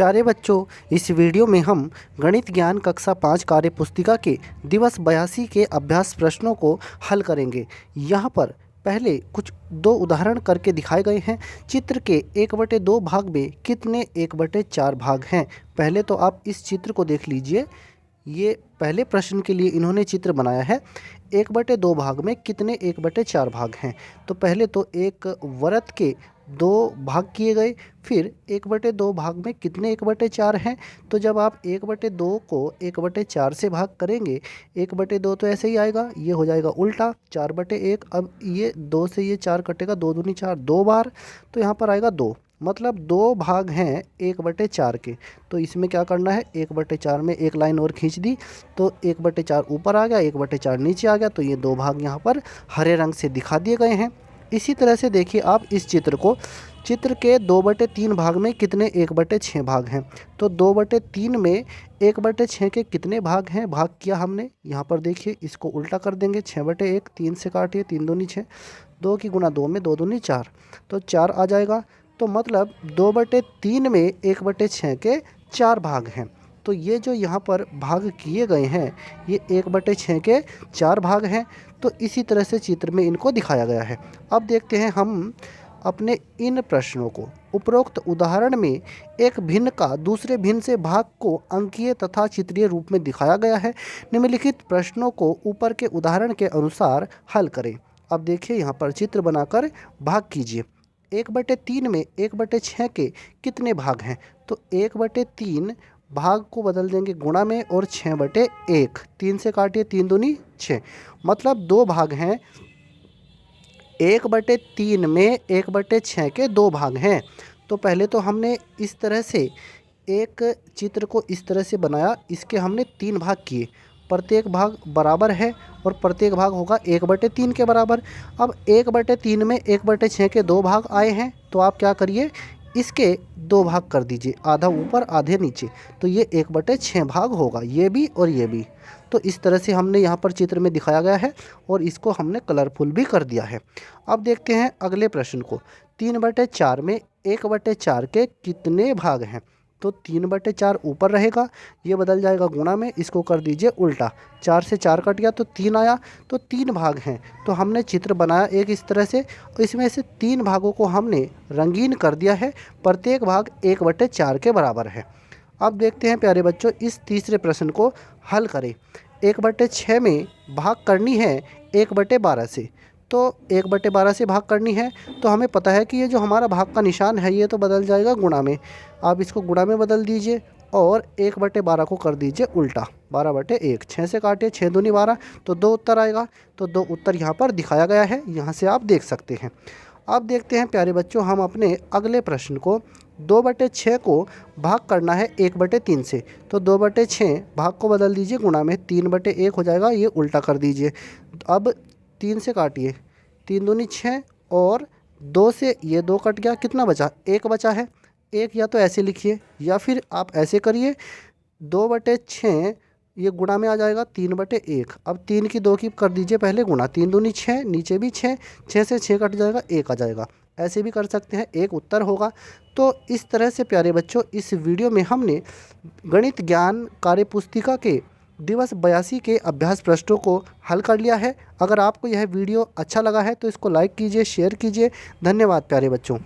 प्यारे बच्चों, इस वीडियो में हम गणित ज्ञान कक्षा 5 कार्य पुस्तिका के दिवस 82 के अभ्यास प्रश्नों को हल करेंगे। यहाँ पर पहले कुछ दो उदाहरण करके दिखाए गए हैं। चित्र के 1/2 भाग में कितने 1/4 भाग हैं। पहले तो आप इस चित्र को देख लीजिए। ये पहले प्रश्न के लिए इन्होंने चित्र बनाया है। 1/2 भाग में कितने 1/4 भाग हैं। तो पहले तो एक वृत्त के 2 भाग किए गए, फिर 1/2 भाग में कितने 1/4 हैं। तो जब आप 1/2 को 1/4 से भाग करेंगे, 1/2 तो ऐसे ही आएगा, ये हो जाएगा उल्टा 4/1। अब ये 2 से ये 4 कटेगा, 2 दूनी 4, 2 बार, तो यहाँ पर आएगा 2, मतलब 2 भाग हैं 1/4 के। तो इसमें क्या करना है, 1/4 में एक लाइन और खींच दी तो 1/4 ऊपर आ गया, 1/4 नीचे आ गया। तो ये 2 भाग यहाँ पर हरे रंग से दिखा दिए गए हैं। इसी तरह से देखिए आप इस चित्र को, चित्र के 2/3 भाग में कितने 1/6 भाग हैं। तो 2/3 में 1/6 के कितने भाग हैं, भाग किया हमने। यहाँ पर देखिए इसको उल्टा कर देंगे, 6/1, 3 से काटिए, 3 दूनी 6, 2 की गुना 2 में 2 दूनी 4, तो 4 आ जाएगा। तो मतलब 2/3 में 1/6 के 4 भाग हैं। तो ये जो यहाँ पर भाग किए गए हैं, ये 1/6 के 4 भाग हैं। तो इसी तरह से चित्र में इनको दिखाया गया है। अब देखते हैं हम अपने इन प्रश्नों को। उपरोक्त उदाहरण में एक भिन्न का दूसरे भिन्न से भाग को अंकीय तथा चित्रीय रूप में दिखाया गया है। निम्नलिखित प्रश्नों को ऊपर के उदाहरण के अनुसार हल करें। अब देखिए यहाँ पर चित्र बनाकर भाग कीजिए। 1/3 में 1/6 के कितने भाग हैं। तो 1/3 भाग को बदल देंगे गुणा में और 6/1, 3 से काटिए, 3 दूनी 6, मतलब 2 भाग हैं। 1/3 में 1/6 के 2 भाग हैं। तो पहले तो हमने इस तरह से एक चित्र को इस तरह से बनाया, इसके हमने 3 भाग किए, प्रत्येक भाग बराबर है और प्रत्येक भाग होगा 1/3 के बराबर। अब 1/3 में 1/6 के 2 भाग आए हैं, तो आप क्या करिए, इसके 2 भाग कर दीजिए, आधा ऊपर आधे नीचे, तो ये 1/6 भाग होगा, ये भी और ये भी। तो इस तरह से हमने यहाँ पर चित्र में दिखाया गया है और इसको हमने कलरफुल भी कर दिया है। अब देखते हैं अगले प्रश्न को। 3/4 में 1/4 के कितने भाग हैं। तो 3/4 ऊपर रहेगा, ये बदल जाएगा गुणा में, इसको कर दीजिए उल्टा, 4 से 4 कट गया तो 3 आया, तो 3 भाग हैं। तो हमने चित्र बनाया एक इस तरह से, इसमें से 3 भागों को हमने रंगीन कर दिया है, प्रत्येक भाग 1/4 के बराबर है। अब देखते हैं प्यारे बच्चों, इस तीसरे प्रश्न को हल करें। 1/6 में भाग करनी है 1/12 से। तो 1/12 से भाग करनी है, तो हमें पता है कि ये जो हमारा भाग का निशान है, ये तो बदल जाएगा गुणा में। आप इसको गुणा में बदल दीजिए और 1/12 को कर दीजिए उल्टा, 12/1, 6 से काटिए, 6 दूनी 12, तो 2 उत्तर आएगा। तो 2 उत्तर यहाँ पर दिखाया गया है, यहाँ से आप देख सकते हैं। अब देखते हैं प्यारे बच्चों, हम अपने अगले प्रश्न को 2/6 को भाग करना है 1/3 से। तो 2/6 भाग को बदल दीजिए गुणा में, 3/1 हो जाएगा, ये उल्टा कर दीजिए। अब 3 से काटिए, 3 दूनी 6 और 2 से ये 2 कट गया, कितना बचा, 1 बचा है। 1 या तो ऐसे लिखिए या फिर आप ऐसे करिए, 2/6 ये गुणा में आ जाएगा 3/1। अब 3 की 2 की कर दीजिए पहले गुणा, 3 दूनी 6, नीचे भी 6, 6 से 6 कट जाएगा, 1 आ जाएगा। ऐसे भी कर सकते हैं, एक उत्तर होगा। तो इस तरह से प्यारे बच्चों, इस वीडियो में हमने गणित ज्ञान कार्य पुस्तिका के दिवस 82 के अभ्यास प्रश्नों को हल कर लिया है। अगर आपको यह वीडियो अच्छा लगा है तो इसको लाइक कीजिए, शेयर कीजिए। धन्यवाद प्यारे बच्चों।